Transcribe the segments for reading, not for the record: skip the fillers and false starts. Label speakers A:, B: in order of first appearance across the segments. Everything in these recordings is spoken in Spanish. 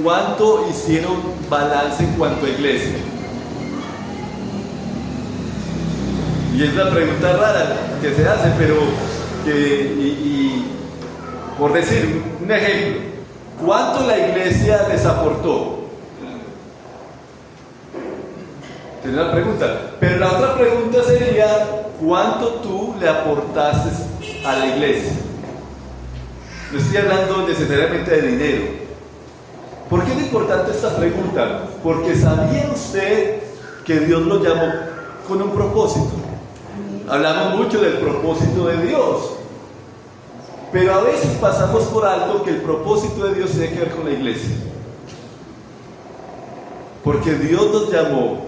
A: ¿cuánto hicieron balance en cuanto a iglesia? Y es una pregunta rara que se hace, pero por decir un ejemplo, ¿cuánto la iglesia les aportó? Es una pregunta. Pero la otra pregunta sería, ¿cuánto tú le aportaste a la iglesia? No estoy hablando necesariamente de dinero. ¿Por qué es importante esta pregunta? Porque ¿sabía usted que Dios lo llamó con un propósito? Hablamos mucho del propósito de Dios, pero a veces pasamos por alto que el propósito de Dios tiene que ver con la iglesia. Porque Dios nos llamó,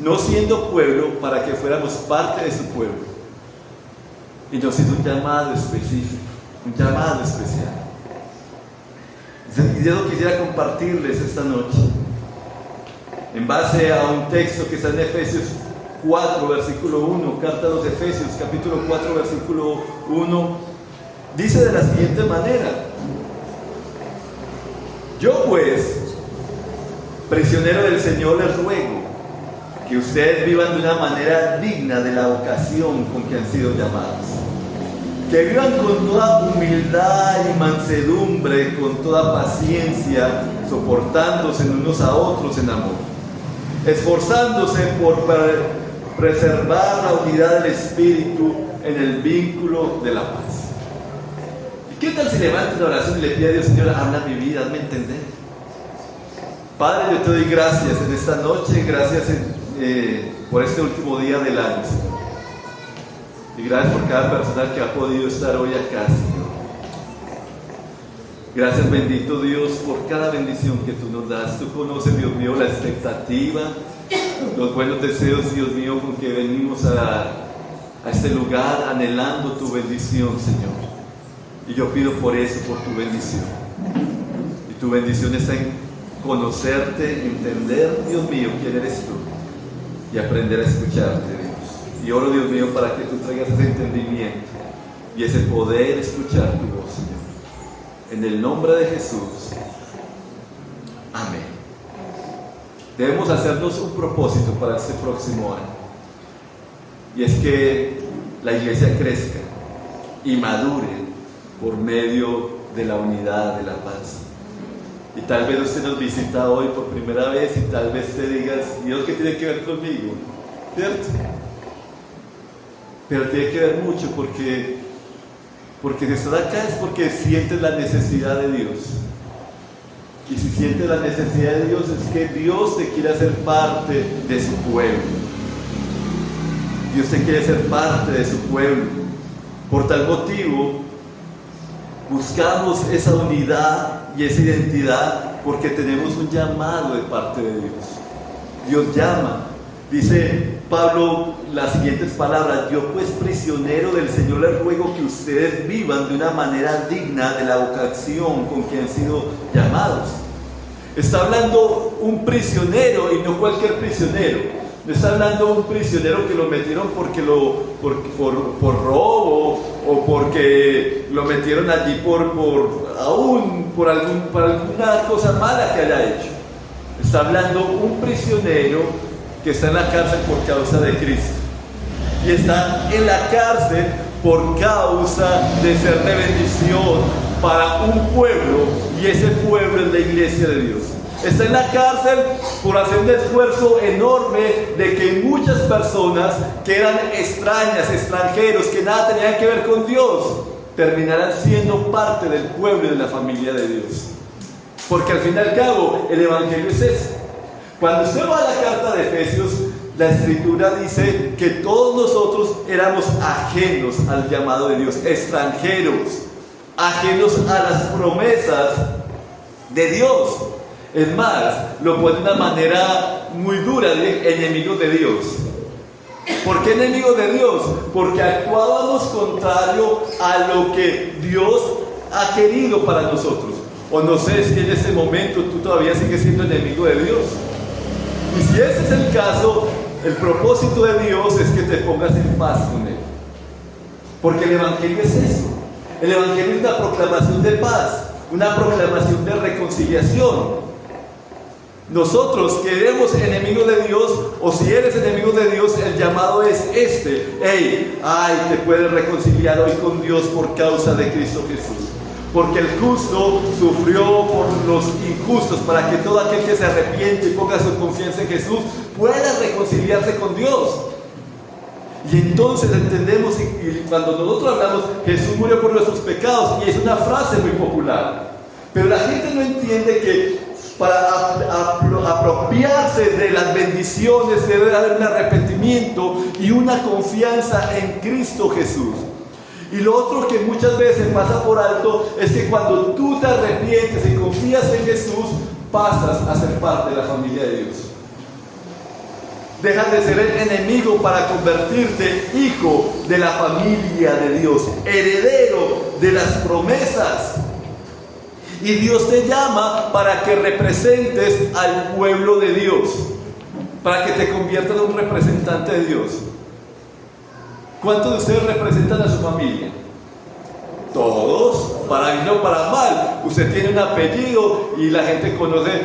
A: no siendo pueblo, para que fuéramos parte de su pueblo. Y nos hizo un llamado específico, un llamado especial. Y yo quisiera compartirles esta noche, en base a un texto que está en Efesios 4, versículo 1, carta a los Efesios, capítulo 4, versículo 1, dice de la siguiente manera: yo pues, prisionero del Señor, les ruego que ustedes vivan de una manera digna de la vocación con que han sido llamados, que vivan con toda humildad y mansedumbre, con toda paciencia, soportándose unos a otros en amor, esforzándose por preservar la unidad del Espíritu en el vínculo de la paz. ¿Y qué tal si levanta una oración y le pide a Dios: Señor, habla mi vida, hazme entender? Padre, yo te doy gracias en esta noche, gracias por este último día del año, Señor. Y gracias por cada persona que ha podido estar hoy acá, Señor. Gracias, bendito Dios, por cada bendición que tú nos das. Tú conoces, Dios mío, la expectativa, los buenos deseos, Dios mío, con que venimos a este lugar anhelando tu bendición, Señor. Y yo pido por eso, por tu bendición. Y tu bendición está en conocerte, entender, Dios mío, quién eres tú, y aprender a escucharte, Dios. Y oro, Dios mío, para que tú traigas ese entendimiento y ese poder escuchar tu voz, Señor. En el nombre de Jesús. Amén. Debemos hacernos un propósito para este próximo año. Y es que la iglesia crezca y madure por medio de la unidad, de la paz. Y tal vez usted nos visita hoy por primera vez y tal vez te digas: Dios, ¿qué tiene que ver conmigo? ¿Cierto? Pero tiene que ver mucho, porque si estás acá es porque sientes la necesidad de Dios. Y si sientes la necesidad de Dios, es que Dios te quiere hacer parte de su pueblo. Dios te quiere hacer parte de su pueblo. Por tal motivo, buscamos esa unidad y esa identidad porque tenemos un llamado de parte de Dios. Dios llama. Dice Pablo las siguientes palabras: yo pues, prisionero del Señor, les ruego que ustedes vivan de una manera digna de la vocación con que han sido llamados. Está hablando un prisionero, y no cualquier prisionero. No está hablando un prisionero que lo metieron por robo, o porque lo metieron allí por alguna cosa mala que haya hecho. Está hablando un prisionero que está en la cárcel por causa de Cristo, y está en la cárcel por causa de ser de bendición para un pueblo, y ese pueblo es la iglesia de Dios. Está en la cárcel por hacer un esfuerzo enorme de que muchas personas que eran extrañas, extranjeros, que nada tenían que ver con Dios, terminaran siendo parte del pueblo y de la familia de Dios. Porque al fin y al cabo, el evangelio es eso. Cuando usted va a la carta de Efesios, la escritura dice que todos nosotros éramos ajenos al llamado de Dios, extranjeros, ajenos a las promesas de Dios. Es más, lo pone de una manera muy dura, enemigos de Dios. ¿Por qué enemigos de Dios? Porque actuábamos contrario a lo que Dios ha querido para nosotros. O no sé si en este momento tú todavía sigues siendo enemigo de Dios. Y si ese es el caso, el propósito de Dios es que te pongas en paz con Él. Porque el Evangelio es eso. El Evangelio es una proclamación de paz, una proclamación de reconciliación. reconciliación. Nosotros que éramos enemigos de Dios, o si eres enemigo de Dios, el llamado es este: hey, te puedes reconciliar hoy con Dios por causa de Cristo Jesús. Porque el justo sufrió por los injustos, para que todo aquel que se arrepiente y ponga su confianza en Jesús pueda reconciliarse con Dios. Y entonces entendemos, y cuando nosotros hablamos, Jesús murió por nuestros pecados, y es una frase muy popular, pero la gente no entiende que para apropiarse de las bendiciones debe haber un arrepentimiento y una confianza en Cristo Jesús. Y lo otro que muchas veces pasa por alto es que cuando tú te arrepientes y confías en Jesús, pasas a ser parte de la familia de Dios. Dejas de ser el enemigo para convertirte hijo de la familia de Dios, heredero de las promesas. Y Dios te llama para que representes al pueblo de Dios, para que te conviertas en un representante de Dios. ¿Cuántos de ustedes representan a su familia? Todos, para bien o para mal. Usted tiene un apellido y la gente conoce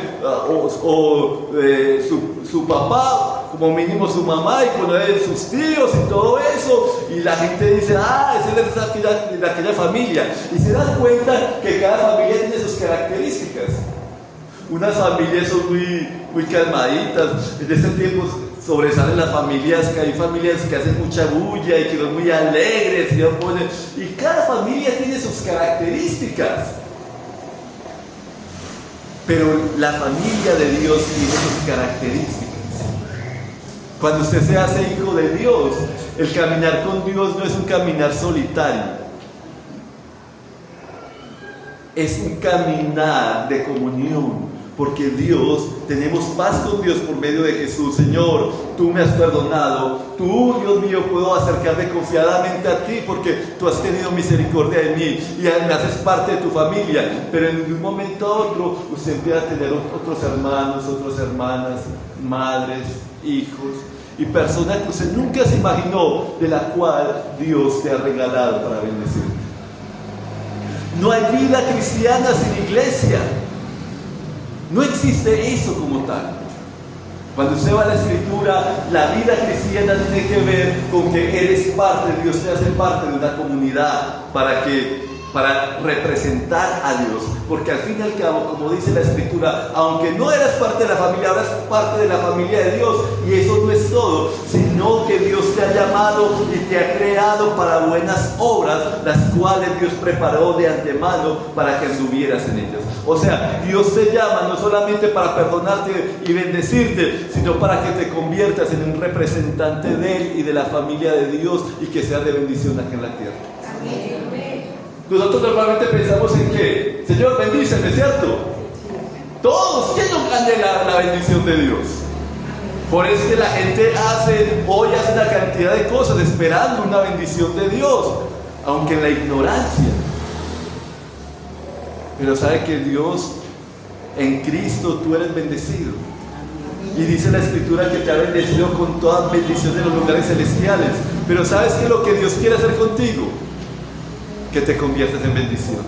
A: su papá, como mínimo su mamá, y conoce sus tíos y todo eso, y la gente dice, ese es de aquella familia, y se dan cuenta que cada familia tiene sus características. Unas familias son muy calmaditas. En este tiempo sobresalen las familias, que hay familias que hacen mucha bulla y que son muy alegres, y cada familia tiene sus características. Pero la familia de Dios tiene sus características. Cuando usted se hace hijo de Dios, el caminar con Dios no es un caminar solitario, es un caminar de comunión. Porque tenemos paz con Dios por medio de Jesús. Señor, tú me has perdonado, tú, Dios mío, puedo acercarme confiadamente a ti porque tú has tenido misericordia de mí y me haces parte de tu familia. Pero en un momento a otro, usted empieza a tener otros hermanos, otras hermanas, madres, hijos y personas que usted nunca se imaginó, de la cual Dios te ha regalado para bendecirte. No hay vida cristiana sin iglesia. No existe eso como tal. Cuando usted va a la Escritura, la vida cristiana tiene que ver con que eres parte, Dios te hace parte de una comunidad para representar a Dios. Porque al fin y al cabo, como dice la Escritura, aunque no eras parte de la familia, ahora eres parte de la familia de Dios. Y eso no es todo, sino que Dios te ha llamado y te ha creado para buenas obras, las cuales Dios preparó de antemano para que anduvieras en ellas. O sea, Dios te llama no solamente para perdonarte y bendecirte, sino para que te conviertas en un representante de Él y de la familia de Dios, y que sea de bendición aquí en la tierra. Amén. Nosotros normalmente pensamos en que, Señor, bendíceme, ¿cierto? Todos, ¿quién nos anhela la bendición de Dios? Por eso es que la gente hace una cantidad de cosas esperando una bendición de Dios, aunque en la ignorancia. Pero sabe que Dios, en Cristo tú eres bendecido. Y dice la Escritura que te ha bendecido con toda bendición de los lugares celestiales. Pero ¿sabes qué es lo que Dios quiere hacer contigo? Que te conviertas en bendición.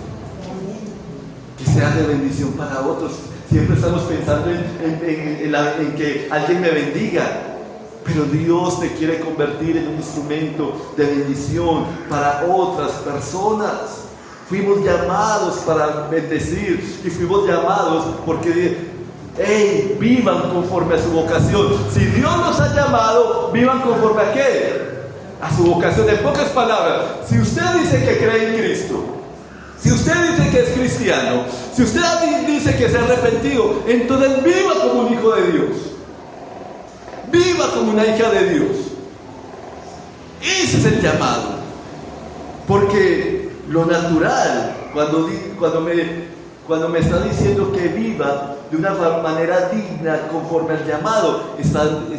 A: Que seas de bendición para otros. Siempre estamos pensando en que alguien me bendiga. Pero Dios te quiere convertir en un instrumento de bendición para otras personas. Fuimos llamados para bendecir, y fuimos llamados porque vivan conforme a su vocación. Si Dios nos ha llamado, vivan conforme a ¿qué? A su vocación. En pocas palabras, si usted dice que cree en Cristo, si usted dice que es cristiano, si usted dice que se ha arrepentido, entonces viva como un hijo de Dios, viva como una hija de Dios. Ese es el llamado. Porque lo natural, cuando me está diciendo que viva de una manera digna conforme al llamado,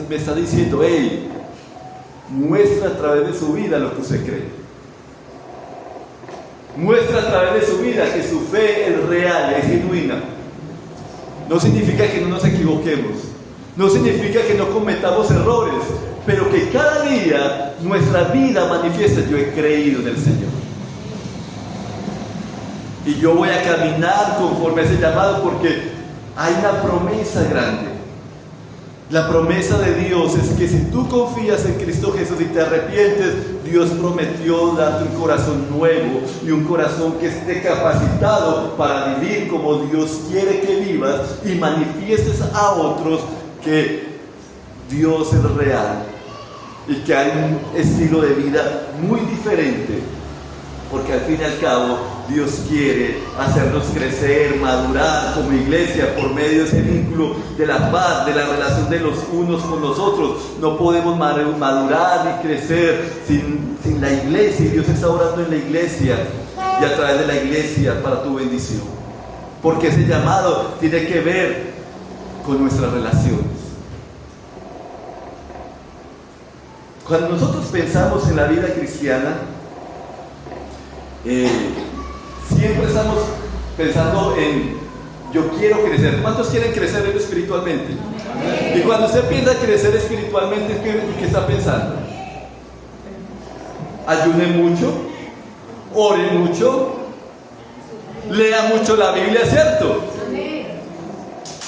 A: me está diciendo, muestra a través de su vida lo que usted cree. Muestra a través de su vida que su fe es real, es genuina. No significa que no nos equivoquemos, no significa que no cometamos errores, pero que cada día nuestra vida manifieste: yo he creído en el Señor. Y yo voy a caminar conforme a ese llamado porque hay una promesa grande. La promesa de Dios es que si tú confías en Cristo Jesús y te arrepientes, Dios prometió darte un corazón nuevo y un corazón que esté capacitado para vivir como Dios quiere que vivas y manifiestes a otros que Dios es real y que hay un estilo de vida muy diferente, porque al fin y al cabo Dios quiere hacernos crecer, madurar como iglesia por medio de ese vínculo de la paz, de la relación de los unos con los otros. No podemos madurar ni crecer sin la iglesia, y Dios está orando en la iglesia y a través de la iglesia para tu bendición, porque ese llamado tiene que ver con nuestras relaciones. Cuando nosotros pensamos en la vida cristiana, siempre estamos pensando en yo quiero crecer. ¿Cuántos quieren crecer espiritualmente? Amén. Y cuando usted piensa crecer espiritualmente, ¿qué está pensando? Ayune mucho, ore mucho, lea mucho la Biblia, ¿cierto?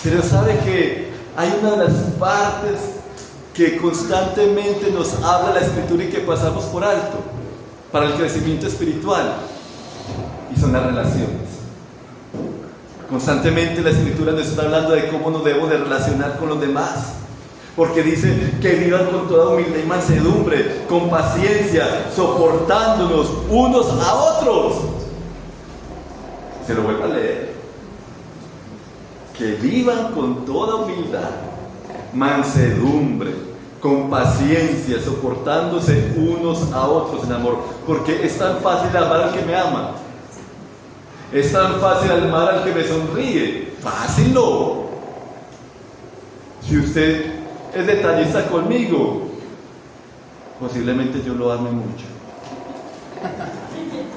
A: Pero sabe que hay una de las partes que constantemente nos habla la Escritura y que pasamos por alto para el crecimiento espiritual, y son las relaciones. Constantemente la Escritura nos está hablando de cómo nos debemos de relacionar con los demás, porque dice que vivan con toda humildad y mansedumbre, con paciencia, soportándonos unos a otros. Se lo vuelvo a leer. Que vivan con toda humildad, mansedumbre, con paciencia, soportándose unos a otros en amor, porque es tan fácil amar al que me ama, es tan fácil amar al que me sonríe. Fácil no. Si usted es detallista conmigo, posiblemente yo lo ame mucho.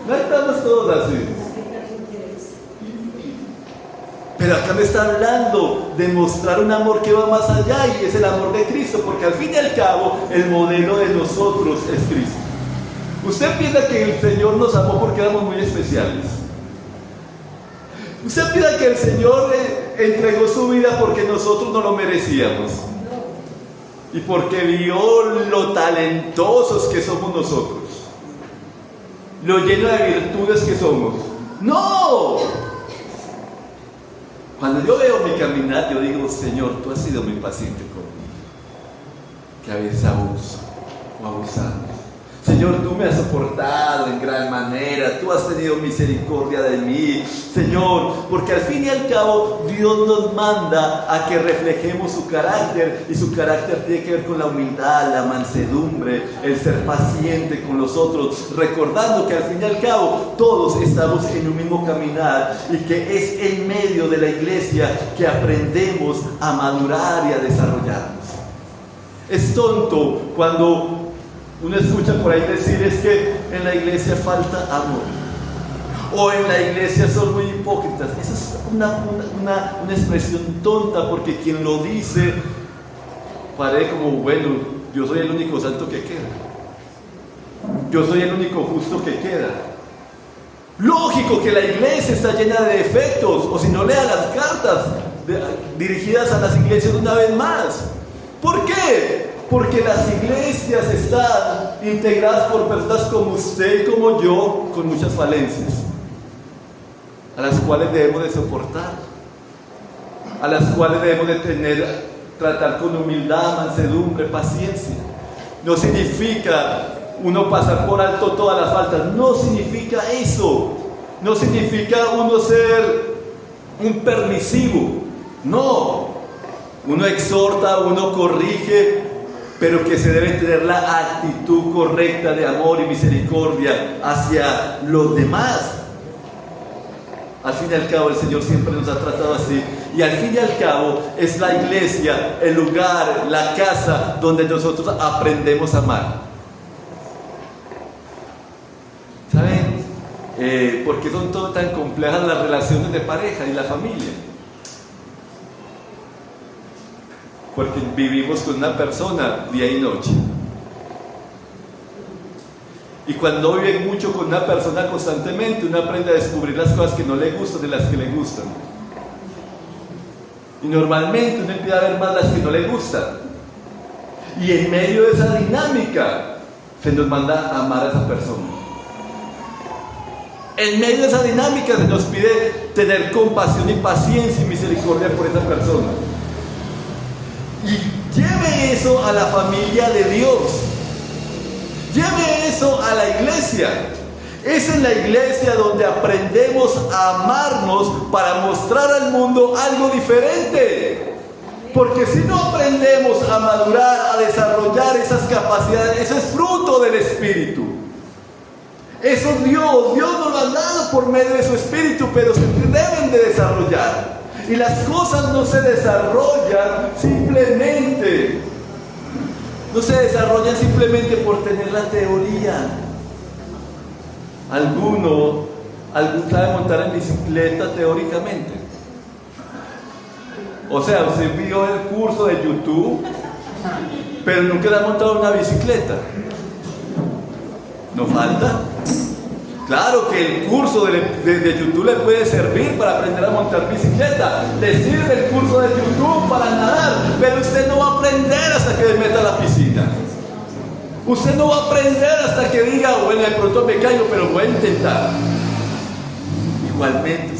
A: No estamos todos así. Pero acá me está hablando de mostrar un amor que va más allá, y es el amor de Cristo, porque al fin y al cabo el modelo de nosotros es Cristo. Usted piensa que el Señor nos amó porque éramos muy especiales. Usted piensa que el Señor entregó su vida porque nosotros no lo merecíamos y porque vio lo talentosos que somos nosotros, lo lleno de virtudes que somos. ¡No! Cuando yo veo mi caminar, yo digo: Señor, tú has sido muy paciente conmigo, que a veces abuso o abusamos. Señor, tú me has soportado en gran manera, tú has tenido misericordia de mí, Señor, porque al fin y al cabo Dios nos manda a que reflejemos su carácter, y su carácter tiene que ver con la humildad, la mansedumbre, el ser paciente con los otros, recordando que al fin y al cabo todos estamos en un mismo caminar, y que es en medio de la iglesia que aprendemos a madurar y a desarrollarnos. Es tonto cuando uno escucha por ahí decir: es que en la iglesia falta amor, o en la iglesia son muy hipócritas. Esa es una expresión tonta, porque quien lo dice parece como: bueno, yo soy el único santo que queda, yo soy el único justo que queda. Lógico que la iglesia está llena de defectos, o si no, lea las cartas dirigidas a las iglesias una vez más. ¿Por qué? Porque las iglesias están integradas por personas como usted y como yo, con muchas falencias, a las cuales debemos de soportar, a las cuales debemos de tratar con humildad, mansedumbre, paciencia. No significa uno pasar por alto todas las faltas, no significa eso, no significa uno ser un permisivo, no. Uno exhorta, uno corrige, pero que se debe tener la actitud correcta de amor y misericordia hacia los demás. Al fin y al cabo el Señor siempre nos ha tratado así, y al fin y al cabo es la iglesia, el lugar, la casa donde nosotros aprendemos a amar. ¿Saben por qué son tan complejas las relaciones de pareja y la familia? Porque vivimos con una persona día y noche. Y cuando vive mucho con una persona constantemente, uno aprende a descubrir las cosas que no le gustan de las que le gustan. Y normalmente uno empieza a ver más las que no le gustan. Y en medio de esa dinámica, se nos manda a amar a esa persona. En medio de esa dinámica se nos pide tener compasión y paciencia y misericordia por esa persona. Y lleve eso a la familia de Dios. Lleve eso a la iglesia. Es en la iglesia donde aprendemos a amarnos para mostrar al mundo algo diferente. Porque si no aprendemos a madurar, a desarrollar esas capacidades, eso es fruto del Espíritu. Eso Dios nos lo ha dado por medio de su Espíritu, pero se deben de desarrollar. Y las cosas no se desarrollan simplemente. No se desarrollan simplemente por tener la teoría. ¿Alguno sabe montar en bicicleta teóricamente? O sea, usted vio el curso de YouTube, pero nunca le ha montado una bicicleta. ¿No falta? Claro que el curso de YouTube le puede servir para aprender a montar bicicleta. Le sirve el curso de YouTube para nadar, pero usted no va a aprender hasta que se meta a la piscina. Usted no va a aprender hasta que diga, bueno, de pronto me caigo, pero voy a intentar. Igualmente,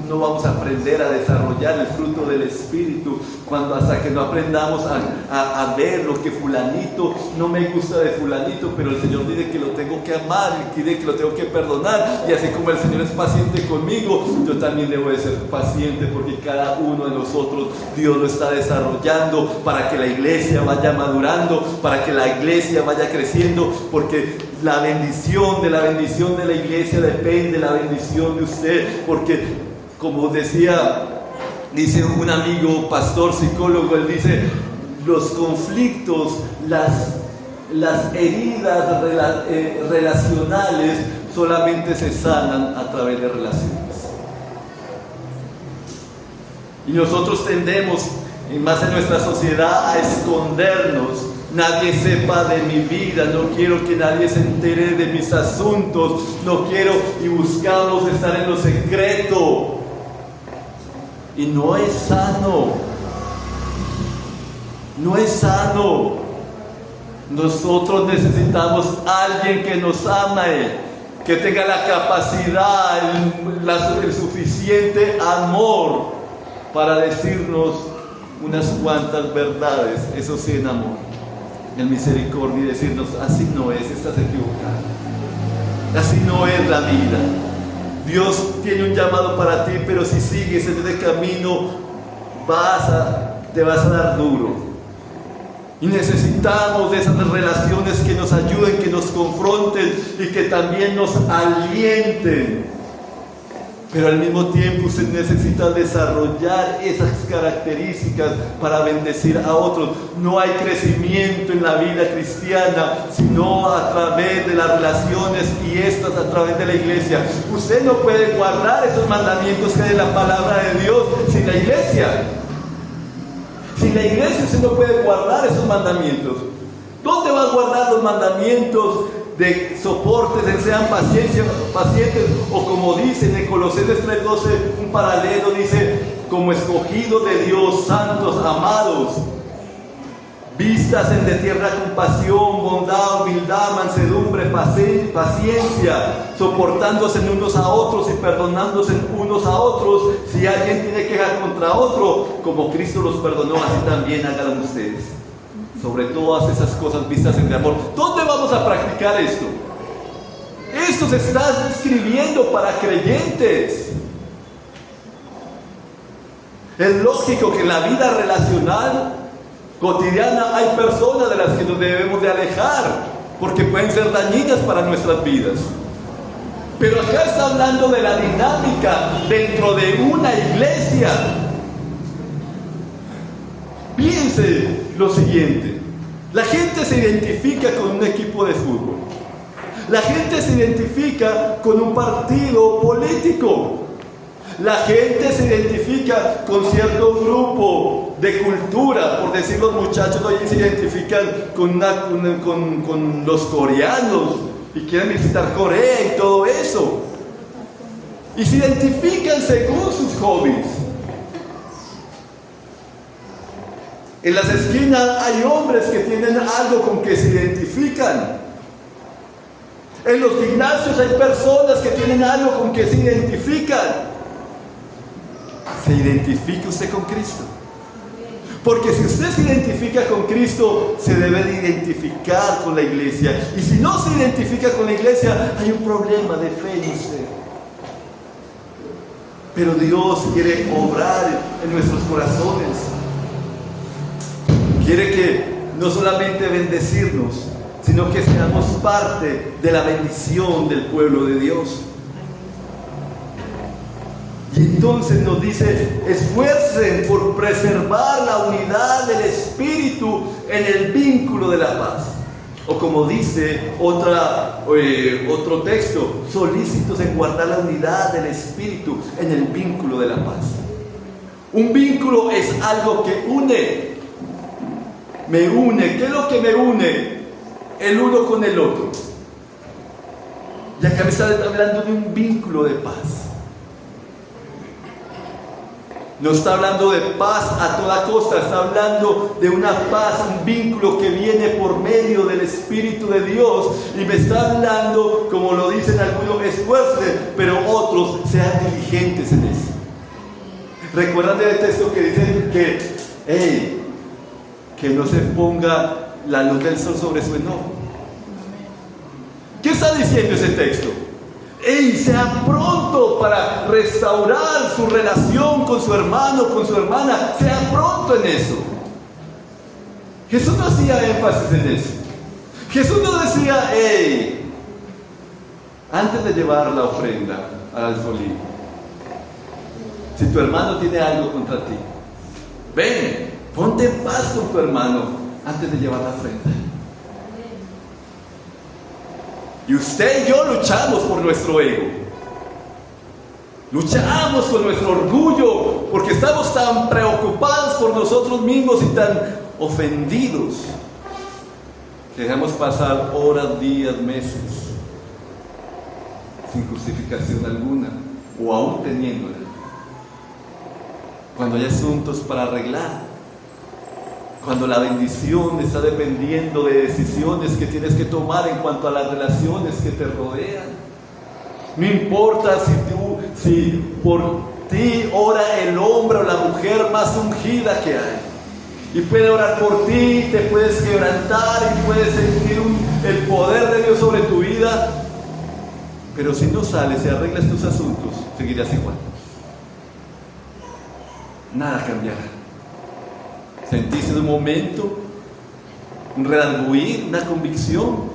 A: no vamos a aprender a desarrollar el fruto del Espíritu hasta que no aprendamos a ver lo que fulanito no me gusta de fulanito, pero el Señor dice que lo tengo que amar y dice que lo tengo que perdonar, y así como el Señor es paciente conmigo, yo también debo de ser paciente, porque cada uno de nosotros Dios lo está desarrollando para que la iglesia vaya madurando, para que la iglesia vaya creciendo, porque la bendición de la iglesia depende de la bendición de usted, porque como dice un amigo, pastor, psicólogo, él dice, los conflictos, las heridas relacionales solamente se sanan a través de relaciones. Y nosotros tendemos, más en nuestra sociedad, a escondernos. Nadie sepa de mi vida, no quiero que nadie se entere de mis asuntos, no quiero, y buscamos estar en lo secreto. Y no es sano. No es sano. Nosotros necesitamos a alguien que nos ame, que tenga la capacidad, el suficiente amor para decirnos unas cuantas verdades, eso sí, en amor, en misericordia, y decirnos, así no es, estás equivocado, así no es la vida. Dios tiene un llamado para ti, pero si sigues en ese camino te vas a dar duro. Y necesitamos de esas relaciones que nos ayuden, que nos confronten y que también nos alienten. Pero al mismo tiempo usted necesita desarrollar esas características para bendecir a otros. No hay crecimiento en la vida cristiana, sino a través de las relaciones, y estas a través de la iglesia. Usted no puede guardar esos mandamientos que hay en la palabra de Dios sin la iglesia. Sin la iglesia usted no puede guardar esos mandamientos. ¿Dónde va a guardar los mandamientos de soportes, sean pacientes, o como dice en Colosenses 3:12, un paralelo, dice, como escogidos de Dios, santos, amados, vistas en de tierna compasión, bondad, humildad, mansedumbre, paciencia, soportándose unos a otros y perdonándose unos a otros, si alguien tiene queja contra otro, como Cristo los perdonó, así también háganlo ustedes. Sobre todas esas cosas vistas en amor. ¿Dónde vamos a practicar esto? Esto se está escribiendo para creyentes. Es lógico que en la vida relacional cotidiana hay personas de las que nos debemos de alejar, porque pueden ser dañinas para nuestras vidas. Pero acá está hablando de la dinámica dentro de una iglesia. Piense lo siguiente: la gente se identifica con un equipo de fútbol, la gente se identifica con un partido político, la gente se identifica con cierto grupo de cultura. Por decir, los muchachos hoy se identifican con los coreanos, y quieren visitar Corea y todo eso. Y se identifican según sus hobbies. En las esquinas hay hombres que tienen algo con que se identifican. En los gimnasios hay personas que tienen algo con que se identifican. ¿Se identifica usted con Cristo? Porque si usted se identifica con Cristo, se debe de identificar con la iglesia. Y si no se identifica con la iglesia, hay un problema de fe en usted. Pero Dios quiere obrar en nuestros corazones. Quiere que no solamente bendecirnos, sino que seamos parte de la bendición del pueblo de Dios. Y entonces nos dice, esfuercen por preservar la unidad del Espíritu en el vínculo de la paz. O como dice otro texto, solícitos en guardar la unidad del Espíritu en el vínculo de la paz. Un vínculo es algo que une. Me une. ¿Qué es lo que me une? El uno con el otro. Y acá me está hablando de un vínculo de paz. No está hablando de paz a toda costa, está hablando de una paz, un vínculo que viene por medio del Espíritu de Dios. Y me está hablando, como lo dicen algunos, esfuercen, pero otros sean diligentes en eso. ¿Recuerdan del texto que dicen que no se ponga la luz del sol sobre su enojo? ¿Qué está diciendo ese texto? Sea pronto para restaurar su relación con su hermano, con su hermana. Sea pronto en eso. Jesús no hacía énfasis en eso. Jesús no decía, antes de llevar la ofrenda al alfolí, si tu hermano tiene algo contra ti, ven, ponte en paz con tu hermano antes de llevar la ofrenda. Y usted y yo luchamos por nuestro ego. Luchamos con nuestro orgullo porque estamos tan preocupados por nosotros mismos y tan ofendidos que dejamos pasar horas, días, meses sin justificación alguna o aún teniéndola. Cuando hay asuntos para arreglar, cuando la bendición está dependiendo de decisiones que tienes que tomar en cuanto a las relaciones que te rodean. No importa si por ti ora el hombre o la mujer más ungida que hay. Y puede orar por ti, te puedes quebrantar y puedes sentir el poder de Dios sobre tu vida. Pero si no sales y arreglas tus asuntos, seguirás igual. Nada cambiará. ¿Sentiste en un momento un redarguir, una convicción?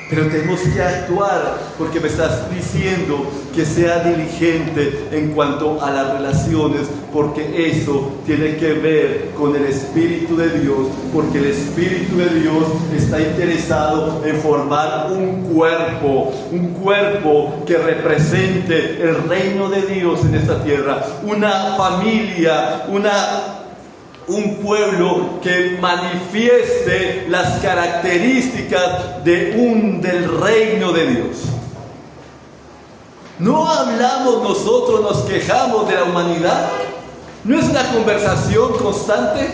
A: Pero tenemos que actuar porque me estás diciendo que sea diligente en cuanto a las relaciones, porque eso tiene que ver con el Espíritu de Dios, porque el Espíritu de Dios está interesado en formar un cuerpo que represente el reino de Dios en esta tierra, una familia, un pueblo que manifieste las características del reino de Dios. No hablamos nosotros, nos quejamos de la humanidad. No es una conversación constante.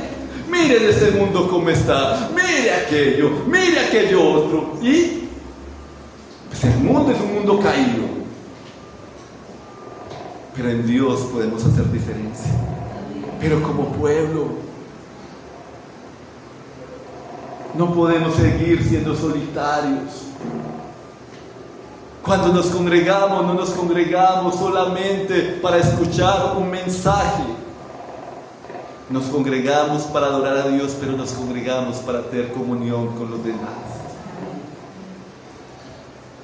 A: Miren este mundo cómo está, mire aquello otro. Y pues el mundo es un mundo caído. Pero en Dios podemos hacer diferencia. Pero como pueblo no podemos seguir siendo solitarios. Cuando nos congregamos, no nos congregamos solamente para escuchar un mensaje. Nos congregamos para adorar a Dios, pero nos congregamos para tener comunión con los demás.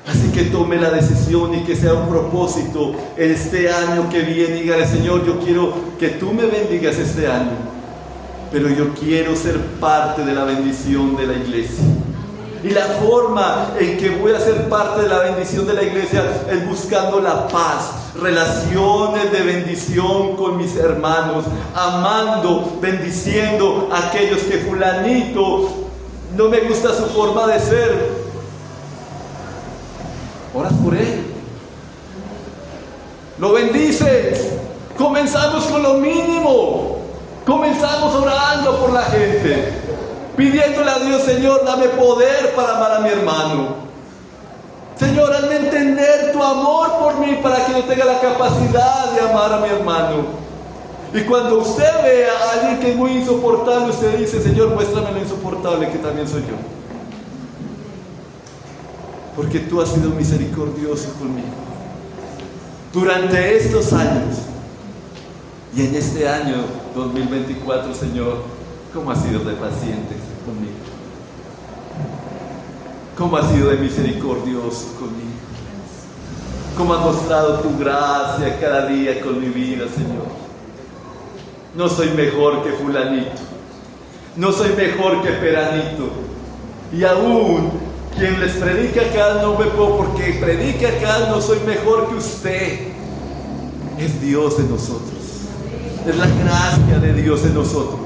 A: Así que tome la decisión y que sea un propósito en este año que viene. Y dígale: Señor, yo quiero que tú me bendigas este año, pero yo quiero ser parte de la bendición de la iglesia. Y la forma en que voy a ser parte de la bendición de la iglesia es buscando la paz, relaciones de bendición con mis hermanos, amando, bendiciendo a aquellos que fulanito no me gusta su forma de ser, Oras por él. Lo bendices. Comenzamos con lo mínimo. Comenzamos orando por la gente, pidiéndole a Dios: Señor, dame poder para amar a mi hermano. Señor, hazme entender tu amor por mí para que yo tenga la capacidad de amar a mi hermano. Y cuando usted vea a alguien que es muy insoportable, usted dice: Señor, muéstrame lo insoportable que también soy yo. Porque tú has sido misericordioso conmigo durante estos años. Y en este año 2024, Señor, ¿cómo has sido de paciente conmigo? ¿Cómo has sido de misericordioso conmigo? ¿Cómo has mostrado tu gracia cada día con mi vida, Señor? No soy mejor que fulanito. No soy mejor que peranito. Y aún quien les predica acá no me puedo, porque predica acá no soy mejor que usted. Es Dios en nosotros. Es la gracia de Dios en nosotros.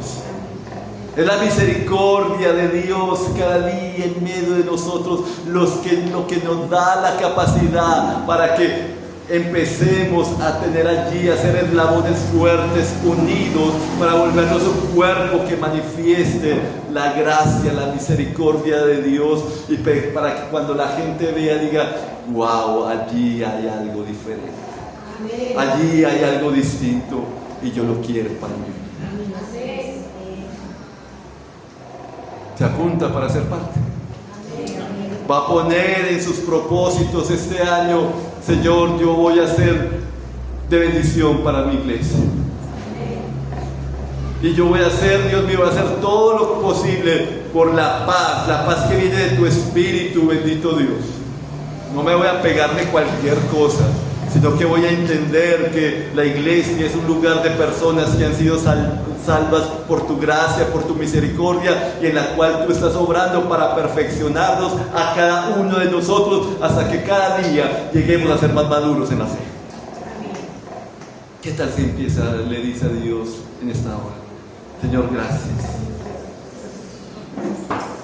A: Es la misericordia de Dios cada día en medio de nosotros lo que nos da la capacidad para que empecemos a tener allí, a ser eslabones fuertes, unidos, para volvernos un cuerpo que manifieste la gracia, la misericordia de Dios, y para que cuando la gente vea diga: wow, allí hay algo diferente. Allí hay algo distinto y yo lo quiero para mí. Se apunta para ser parte. Va a poner en sus propósitos este año: Señor, yo voy a ser de bendición para mi iglesia. Y yo voy a hacer, Dios mío, voy a hacer todo lo posible por la paz que viene de tu espíritu, bendito Dios. No me voy a pegar de cualquier cosa, sino que voy a entender que la iglesia es un lugar de personas que han sido salvas por tu gracia, por tu misericordia, y en la cual tú estás obrando para perfeccionarnos a cada uno de nosotros hasta que cada día lleguemos a ser más maduros en la fe. ¿Qué tal si le dice a Dios en esta hora: Señor, gracias.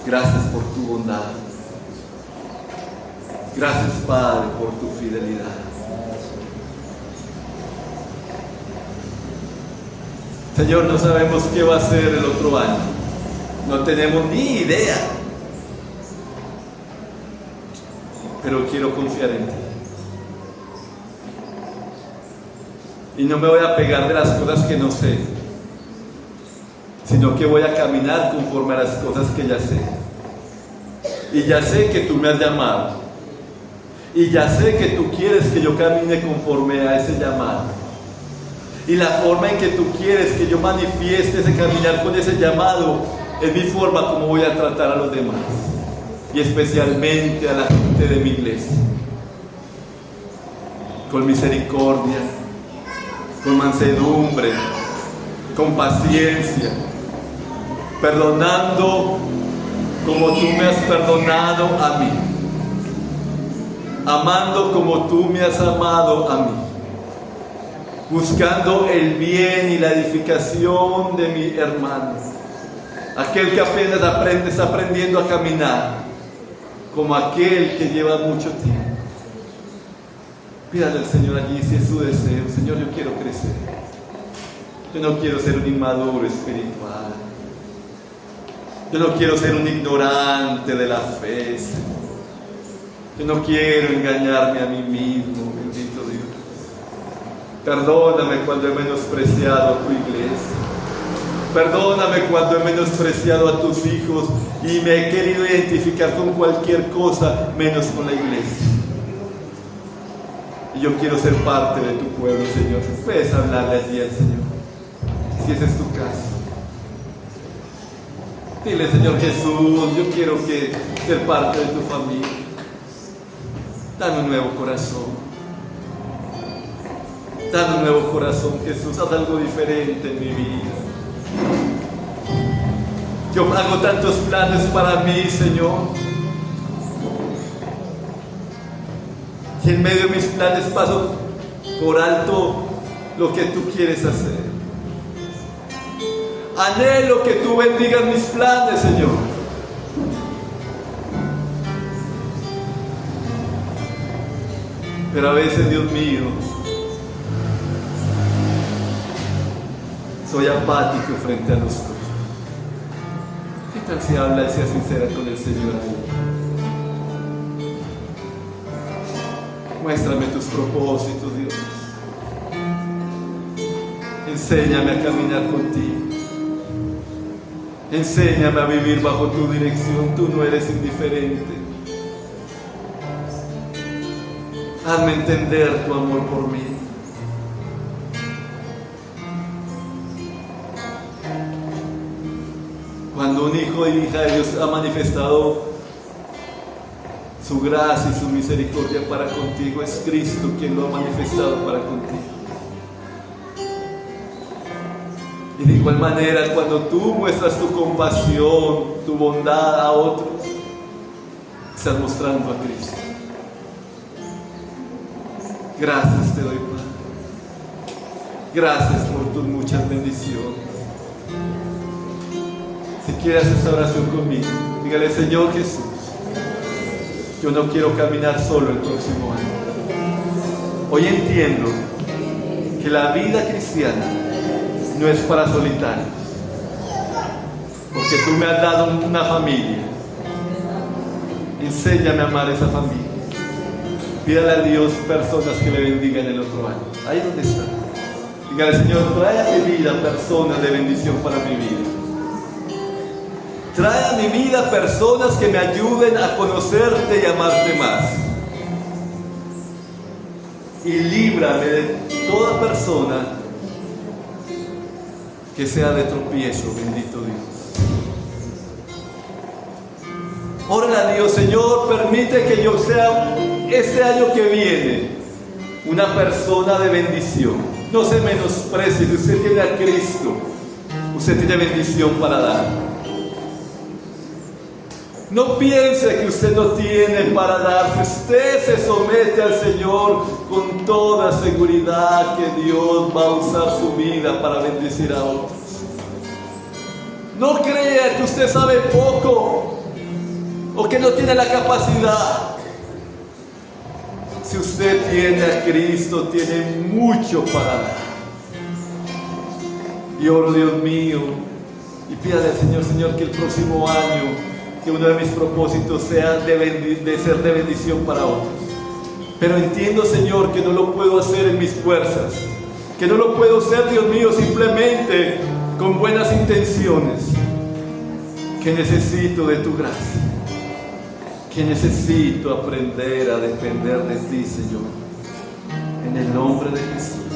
A: Gracias por tu bondad. Gracias, Padre, por tu fidelidad. Señor, no sabemos qué va a ser el otro año. No tenemos ni idea. Pero quiero confiar en ti. Y no me voy a pegar de las cosas que no sé, sino que voy a caminar conforme a las cosas que ya sé. Y ya sé que tú me has llamado. Y ya sé que tú quieres que yo camine conforme a ese llamado. Y la forma en que tú quieres que yo manifieste ese caminar con ese llamado es mi forma como voy a tratar a los demás. Y especialmente a la gente de mi iglesia. Con misericordia, con mansedumbre, con paciencia, perdonando como tú me has perdonado a mí, amando como tú me has amado a mí, buscando el bien y la edificación de mi hermano, aquel que apenas está aprendiendo a caminar, como aquel que lleva mucho tiempo. Pídale al Señor allí si es su deseo: Señor, yo quiero crecer. Yo no quiero ser un inmaduro espiritual. Yo no quiero ser un ignorante de la fe. Yo no quiero engañarme a mí mismo, bendito Dios. Perdóname cuando he menospreciado a tu iglesia. Perdóname cuando he menospreciado a tus hijos y me he querido identificar con cualquier cosa menos con la iglesia. Y yo quiero ser parte de tu pueblo, Señor. Puedes hablarle allí al Señor, si ese es tu caso. Dile: Señor Jesús, yo quiero ser parte de tu familia. Dame un nuevo corazón. Dame un nuevo corazón, Jesús. Haz algo diferente en mi vida. Yo hago tantos planes para mí, Señor. Y en medio de mis planes paso por alto lo que tú quieres hacer. Anhelo que tú bendigas mis planes, Señor. Pero a veces, Dios mío, soy apático frente a los tuyos. ¿Qué tal si habla y sea sincera con el Señor ahí? Muéstrame tus propósitos, Dios. Enséñame a caminar contigo. Enséñame a vivir bajo tu dirección. Tú no eres indiferente. Hazme entender tu amor por mí. Cuando un hijo y hija de Dios ha manifestado su gracia y su misericordia para contigo, es Cristo quien lo ha manifestado para contigo. Y de igual manera, cuando tú muestras tu compasión, tu bondad a otros, estás mostrando a Cristo. Gracias te doy, Padre. Gracias por tus muchas bendiciones. Si quieres esta oración conmigo, dígale: Señor Jesús, yo no quiero caminar solo el próximo año. Hoy entiendo que la vida cristiana no es para solitarios, porque tú me has dado una familia. Enséñame a amar esa familia. Pídale a Dios personas que le bendigan el otro año. Ahí donde está. Dígale: Señor, trae a mi vida personas de bendición para mi vida. Trae a mi vida personas que me ayuden a conocerte y amarte más. Y líbrame de toda persona que sea de tropiezo, bendito Dios. Órale a Dios: Señor, permite que yo sea este año que viene una persona de bendición. No se menosprecie, si usted tiene a Cristo, usted tiene bendición para dar. No piense que usted no tiene para dar. Si usted se somete al Señor, con toda seguridad que Dios va a usar su vida para bendecir a otros. No crea que usted sabe poco o que no tiene la capacidad. Si usted tiene a Cristo, tiene mucho para dar. Y oro, Dios mío, y pídale al Señor: Señor, que el próximo año, que uno de mis propósitos sea de ser de bendición para otros. Pero entiendo, Señor, que no lo puedo hacer en mis fuerzas, que no lo puedo hacer, Dios mío, simplemente con buenas intenciones, que necesito de tu gracia, que necesito aprender a depender de ti, Señor, en el nombre de Jesús.